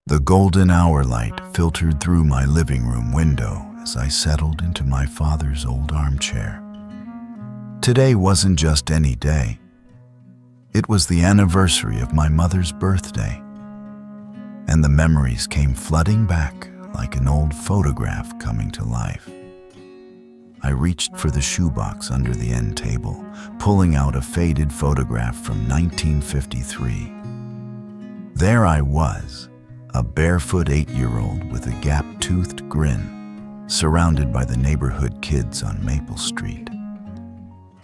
The golden hour light filtered through my living room window as I settled into my father's old armchair. Today wasn't just any day. It was the anniversary of my mother's birthday, and the memories came flooding back like an old photograph coming to life. I reached for the shoebox under the end table, pulling out a faded photograph from 1953. There I was, a barefoot 8-year-old with a gap-toothed grin, surrounded by the neighborhood kids on Maple Street.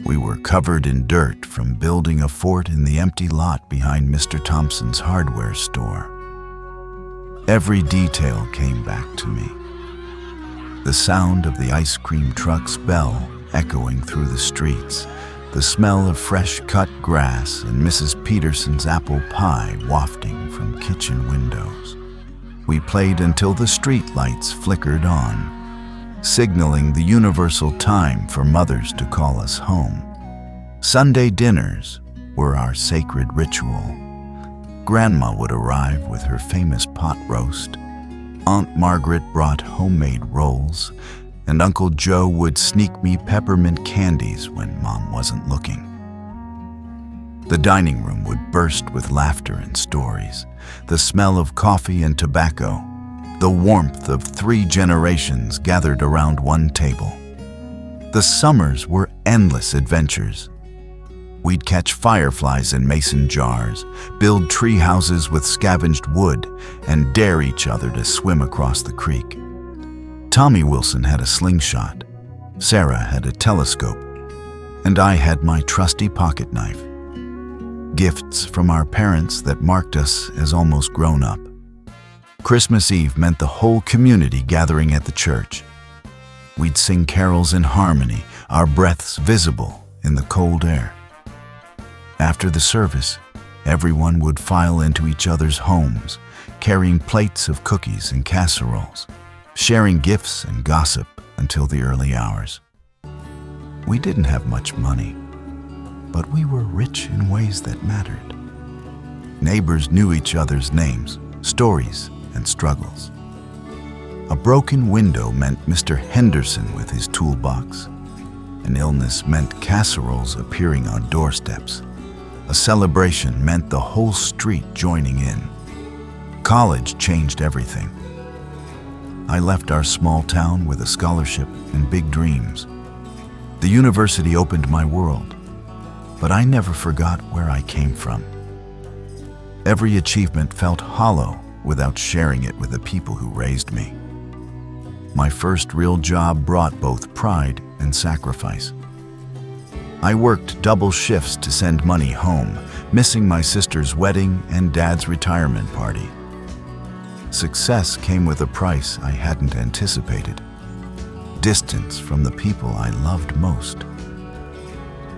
We were covered in dirt from building a fort in the empty lot behind Mr. Thompson's hardware store. Every detail came back to me. The sound of the ice cream truck's bell echoing through the streets, the smell of fresh-cut grass and Mrs. Peterson's apple pie wafting from kitchen windows. We played until the street lights flickered on, signaling the universal time for mothers to call us home. Sunday dinners were our sacred ritual. Grandma would arrive with her famous pot roast. Aunt Margaret brought homemade rolls, and Uncle Joe would sneak me peppermint candies when Mom wasn't looking. The dining room would burst with laughter and stories, the smell of coffee and tobacco, the warmth of 3 generations gathered around one table. The summers were endless adventures. We'd catch fireflies in mason jars, build tree houses with scavenged wood, and dare each other to swim across the creek. Tommy Wilson had a slingshot, Sarah had a telescope, and I had my trusty pocket knife. Gifts from our parents that marked us as almost grown up. Christmas Eve meant the whole community gathering at the church. We'd sing carols in harmony, our breaths visible in the cold air. After the service, everyone would file into each other's homes, carrying plates of cookies and casseroles, sharing gifts and gossip until the early hours. We didn't have much money, but we were rich in ways that mattered. Neighbors knew each other's names, stories, and struggles. A broken window meant Mr. Henderson with his toolbox. An illness meant casseroles appearing on doorsteps. A celebration meant the whole street joining in. College changed everything. I left our small town with a scholarship and big dreams. The university opened my world, but I never forgot where I came from. Every achievement felt hollow without sharing it with the people who raised me. My first real job brought both pride and sacrifice. I worked double shifts to send money home, missing my sister's wedding and Dad's retirement party. Success came with a price I hadn't anticipated. Distance from the people I loved most.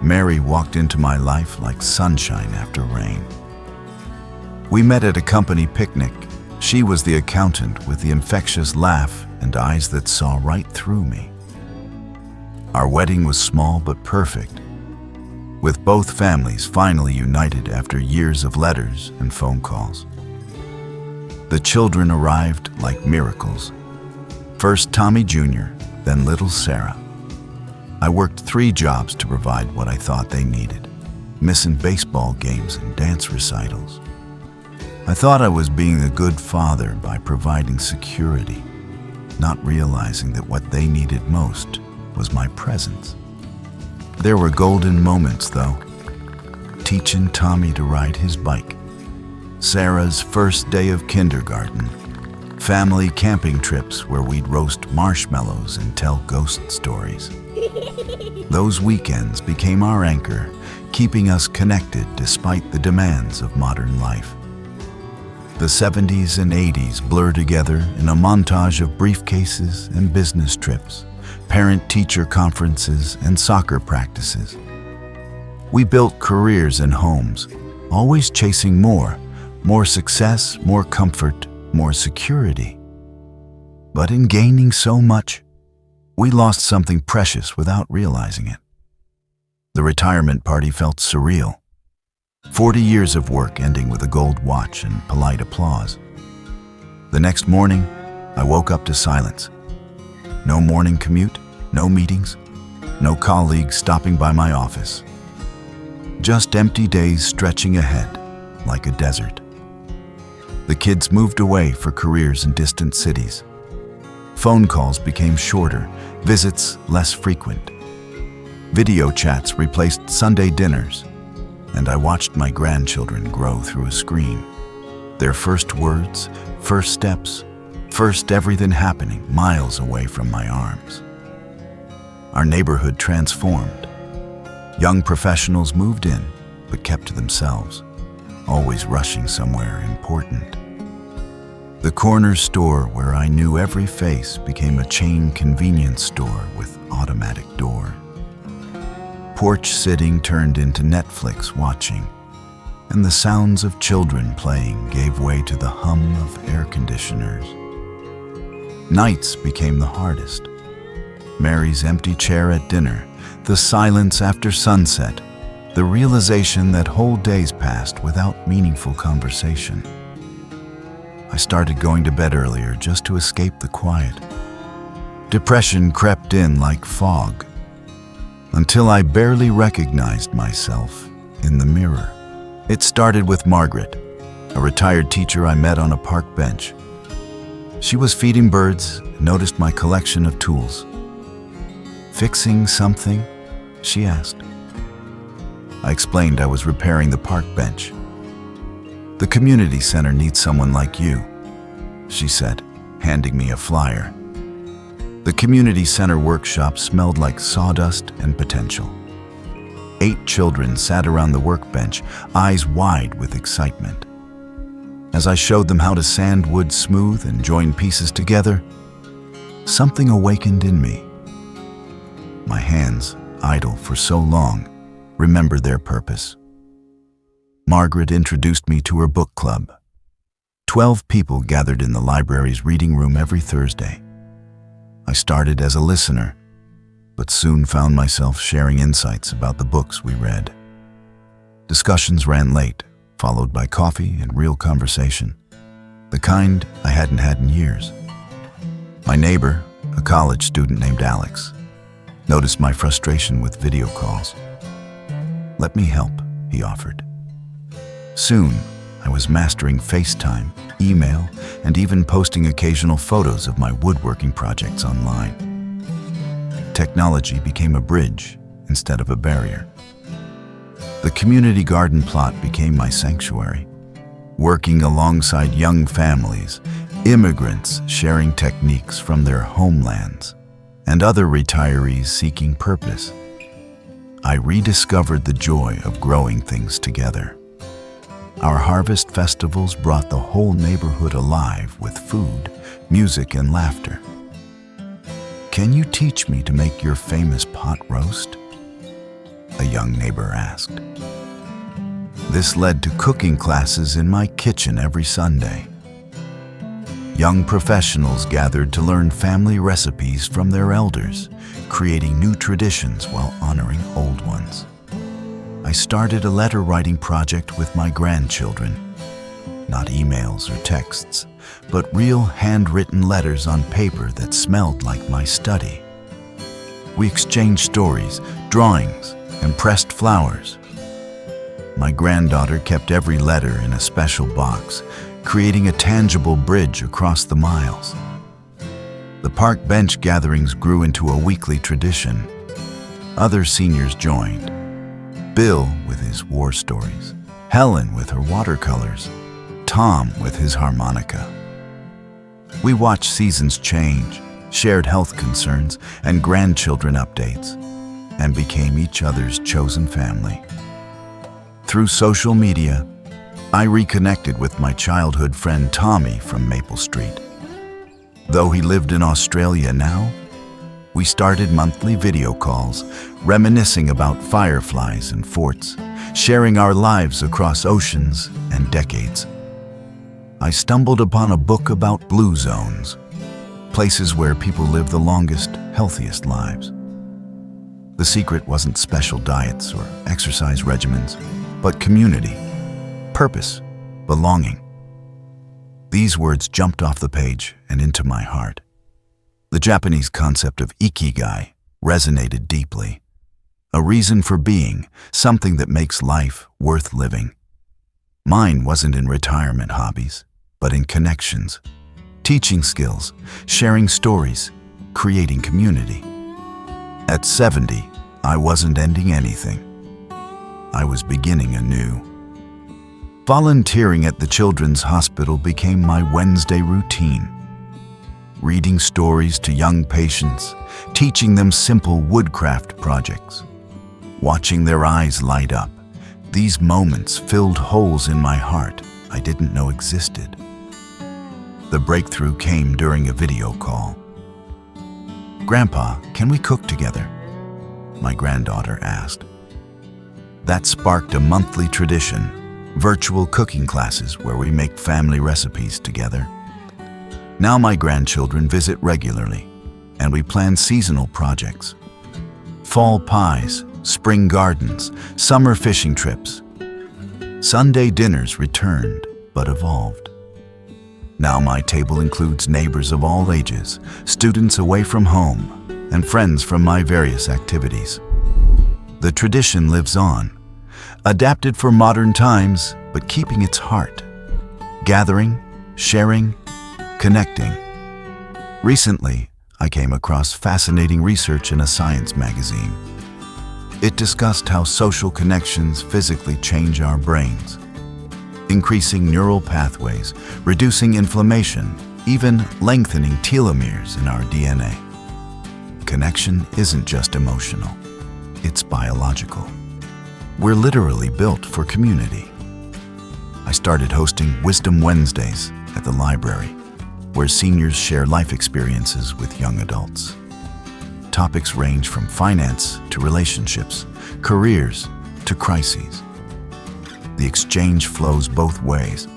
Mary walked into my life like sunshine after rain. We met at a company picnic. She was the accountant with the infectious laugh and eyes that saw right through me. Our wedding was small but perfect, with both families finally united after years of letters and phone calls. The children arrived like miracles. First Tommy Jr., then little Sarah. I worked 3 jobs to provide what I thought they needed, missing baseball games and dance recitals. I thought I was being a good father by providing security, not realizing that what they needed most was my presence. There were golden moments, though. Teaching Tommy to ride his bike, Sarah's first day of kindergarten, family camping trips where we'd roast marshmallows and tell ghost stories. Those weekends became our anchor, keeping us connected despite the demands of modern life. The 70s and 80s blur together in a montage of briefcases and business trips, parent-teacher conferences, and soccer practices. We built careers and homes, always chasing more success, more comfort, more security. But in gaining so much, we lost something precious without realizing it. The retirement party felt surreal. 40 years of work ending with a gold watch and polite applause. The next morning, I woke up to silence. No morning commute, no meetings, no colleagues stopping by my office. Just empty days stretching ahead like a desert. The kids moved away for careers in distant cities. Phone calls became shorter, visits less frequent. Video chats replaced Sunday dinners, and I watched my grandchildren grow through a screen. Their first words, first steps, first everything happening miles away from my arms. Our neighborhood transformed. Young professionals moved in, but kept to themselves, always rushing somewhere important. The corner store where I knew every face became a chain convenience store with automatic door. Porch sitting turned into Netflix watching, and the sounds of children playing gave way to the hum of air conditioners. Nights became the hardest. Mary's empty chair at dinner, the silence after sunset, the realization that whole days passed without meaningful conversation. I started going to bed earlier just to escape the quiet. Depression crept in like fog, until I barely recognized myself in the mirror. It started with Margaret, a retired teacher I met on a park bench. She was feeding birds and noticed my collection of tools. "Fixing something?" she asked. I explained I was repairing the park bench. "The community center needs someone like you," she said, handing me a flyer. The community center workshop smelled like sawdust and potential. 8 children sat around the workbench, eyes wide with excitement. As I showed them how to sand wood smooth and join pieces together, something awakened in me. My hands, idle for so long, remembered their purpose. Margaret introduced me to her book club. 12 people gathered in the library's reading room every Thursday. I started as a listener, but soon found myself sharing insights about the books we read. Discussions ran late, followed by coffee and real conversation, the kind I hadn't had in years. My neighbor, a college student named Alex, noticed my frustration with video calls. "Let me help," he offered. Soon, I was mastering FaceTime, email, and even posting occasional photos of my woodworking projects online. Technology became a bridge instead of a barrier. The community garden plot became my sanctuary, working alongside young families, immigrants sharing techniques from their homelands, and other retirees seeking purpose. I rediscovered the joy of growing things together. Our harvest festivals brought the whole neighborhood alive with food, music, and laughter. "Can you teach me to make your famous pot roast?" a young neighbor asked. This led to cooking classes in my kitchen every Sunday. Young professionals gathered to learn family recipes from their elders, creating new traditions while honoring old ones. I started a letter writing project with my grandchildren. Not emails or texts, but real handwritten letters on paper that smelled like my study. We exchanged stories, drawings, and pressed flowers. My granddaughter kept every letter in a special box, creating a tangible bridge across the miles. The park bench gatherings grew into a weekly tradition. Other seniors joined. Bill with his war stories, Helen with her watercolors, Tom with his harmonica. We watched seasons change, shared health concerns and grandchildren updates, and became each other's chosen family. Through social media, I reconnected with my childhood friend Tommy from Maple Street. Though he lived in Australia now, we started monthly video calls, reminiscing about fireflies and forts, sharing our lives across oceans and decades. I stumbled upon a book about blue zones, places where people live the longest, healthiest lives. The secret wasn't special diets or exercise regimens, but community, purpose, belonging. These words jumped off the page and into my heart. The Japanese concept of ikigai resonated deeply. A reason for being, something that makes life worth living. Mine wasn't in retirement hobbies, but in connections, teaching skills, sharing stories, creating community. At 70, I wasn't ending anything. I was beginning anew. Volunteering at the Children's Hospital became my Wednesday routine. Reading stories to young patients, teaching them simple woodcraft projects. Watching their eyes light up, these moments filled holes in my heart I didn't know existed. The breakthrough came during a video call. "Grandpa, can we cook together?" my granddaughter asked. That sparked a monthly tradition, virtual cooking classes where we make family recipes together. Now my grandchildren visit regularly, and we plan seasonal projects. Fall pies, spring gardens, summer fishing trips. Sunday dinners returned, but evolved. Now my table includes neighbors of all ages, students away from home, and friends from my various activities. The tradition lives on, adapted for modern times, but keeping its heart. Gathering, sharing, connecting. Recently, I came across fascinating research in a science magazine. It discussed how social connections physically change our brains, increasing neural pathways, reducing inflammation, even lengthening telomeres in our DNA. Connection isn't just emotional, it's biological. We're literally built for community. I started hosting Wisdom Wednesdays at the library, where seniors share life experiences with young adults. Topics range from finance to relationships, careers to crises. The exchange flows both ways.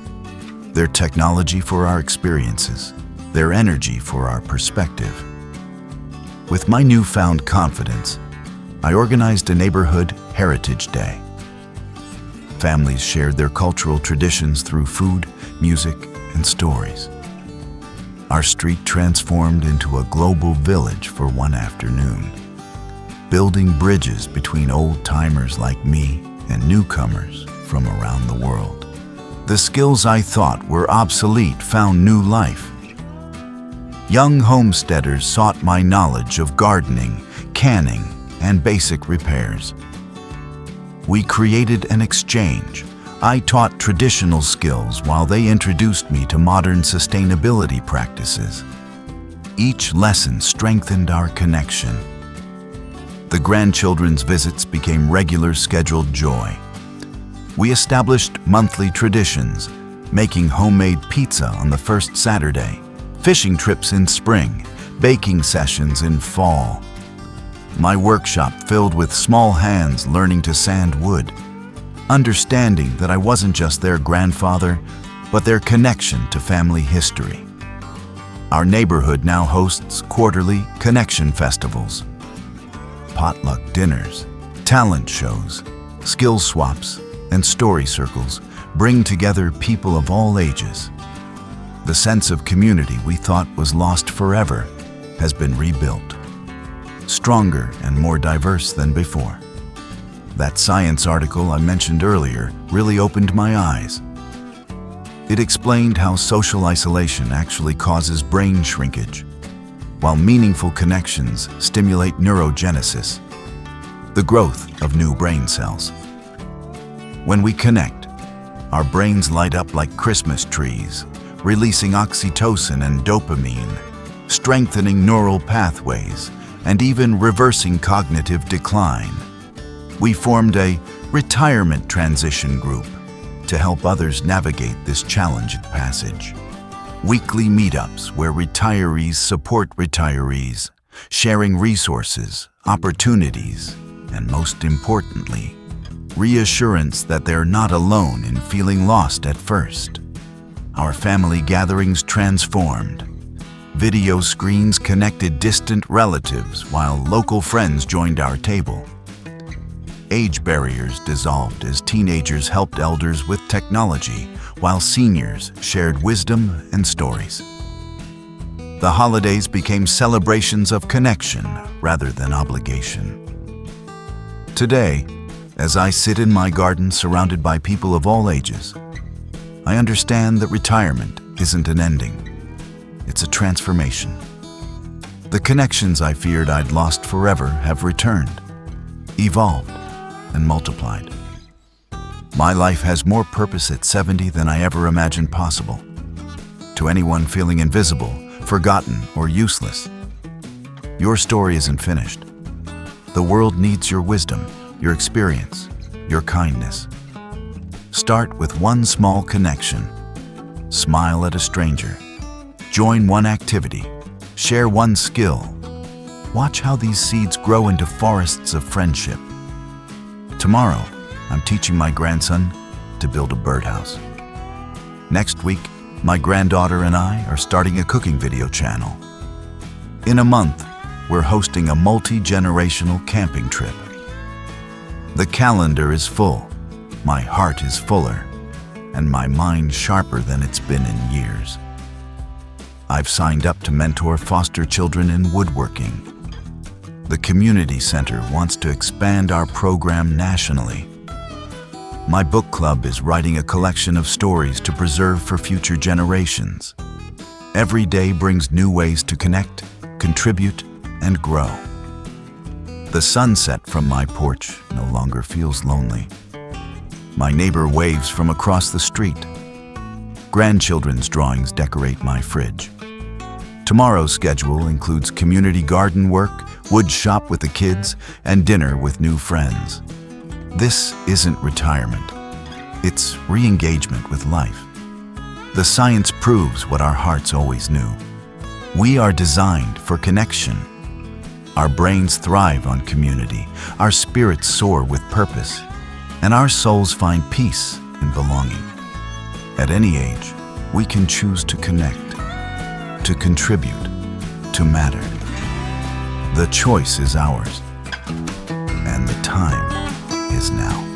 Their technology for our experiences, their energy for our perspective. With my newfound confidence, I organized a neighborhood Heritage Day. Families shared their cultural traditions through food, music, and stories. Our street transformed into a global village for one afternoon, building bridges between old-timers like me and newcomers from around the world. The skills I thought were obsolete found new life. Young homesteaders sought my knowledge of gardening, canning, and basic repairs. We created an exchange. I taught traditional skills while they introduced me to modern sustainability practices. Each lesson strengthened our connection. The grandchildren's visits became regular scheduled joy. We established monthly traditions, making homemade pizza on the first Saturday, fishing trips in spring, baking sessions in fall. My workshop filled with small hands learning to sand wood, understanding that I wasn't just their grandfather, but their connection to family history. Our neighborhood now hosts quarterly connection festivals, potluck dinners, talent shows, skill swaps, and story circles bring together people of all ages. The sense of community we thought was lost forever has been rebuilt, stronger and more diverse than before. That science article I mentioned earlier really opened my eyes. It explained how social isolation actually causes brain shrinkage, while meaningful connections stimulate neurogenesis, the growth of new brain cells. When we connect, our brains light up like Christmas trees, releasing oxytocin and dopamine, strengthening neural pathways, and even reversing cognitive decline. We formed a retirement transition group to help others navigate this challenging passage. Weekly meetups where retirees support retirees, sharing resources, opportunities, and most importantly, reassurance that they're not alone in feeling lost at first. Our family gatherings transformed. Video screens connected distant relatives while local friends joined our table. Age barriers dissolved as teenagers helped elders with technology, while seniors shared wisdom and stories. The holidays became celebrations of connection rather than obligation. Today, as I sit in my garden surrounded by people of all ages, I understand that retirement isn't an ending. It's a transformation. The connections I feared I'd lost forever have returned, evolved, and multiplied. My life has more purpose at 70 than I ever imagined possible. To anyone feeling invisible, forgotten, or useless, your story isn't finished. The world needs your wisdom, your experience, your kindness. Start with one small connection. Smile at a stranger. Join one activity. Share one skill. Watch how these seeds grow into forests of friendship. Tomorrow, I'm teaching my grandson to build a birdhouse. Next week, my granddaughter and I are starting a cooking video channel. In a month, we're hosting a multi-generational camping trip. The calendar is full, my heart is fuller, and my mind sharper than it's been in years. I've signed up to mentor foster children in woodworking. The community center wants to expand our program nationally. My book club is writing a collection of stories to preserve for future generations. Every day brings new ways to connect, contribute, and grow. The sunset from my porch no longer feels lonely. My neighbor waves from across the street. Grandchildren's drawings decorate my fridge. Tomorrow's schedule includes community garden work, wood shop with the kids, and dinner with new friends. This isn't retirement. It's re-engagement with life. The science proves what our hearts always knew. We are designed for connection. Our brains thrive on community, our spirits soar with purpose, and our souls find peace in belonging. At any age, we can choose to connect, to contribute, to matter. The choice is ours, and the time is now.